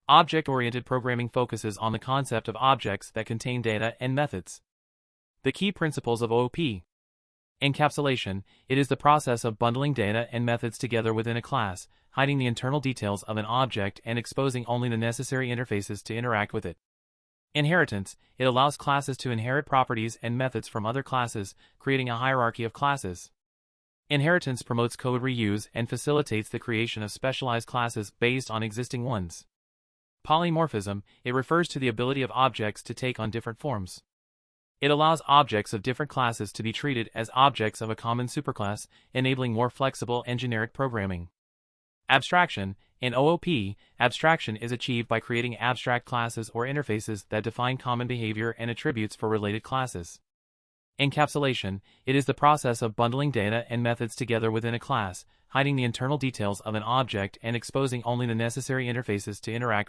Object-oriented programming focuses on the concept of objects that contain data and methods. The key principles of OOP. Encapsulation. It is the process of bundling data and methods together within a class, hiding the internal details of an object and exposing only the necessary interfaces to interact with it. Inheritance. It allows classes to inherit properties and methods from other classes, creating a hierarchy of classes. Inheritance promotes code reuse and facilitates the creation of specialized classes based on existing ones. Polymorphism. It refers to the ability of objects to take on different forms. It allows objects of different classes to be treated as objects of a common superclass, enabling more flexible and generic programming. Abstraction. In OOP, abstraction is achieved by creating abstract classes or interfaces that define common behavior and attributes for related classes. Encapsulation. It is the process of bundling data and methods together within a class, hiding the internal details of an object and exposing only the necessary interfaces to interact with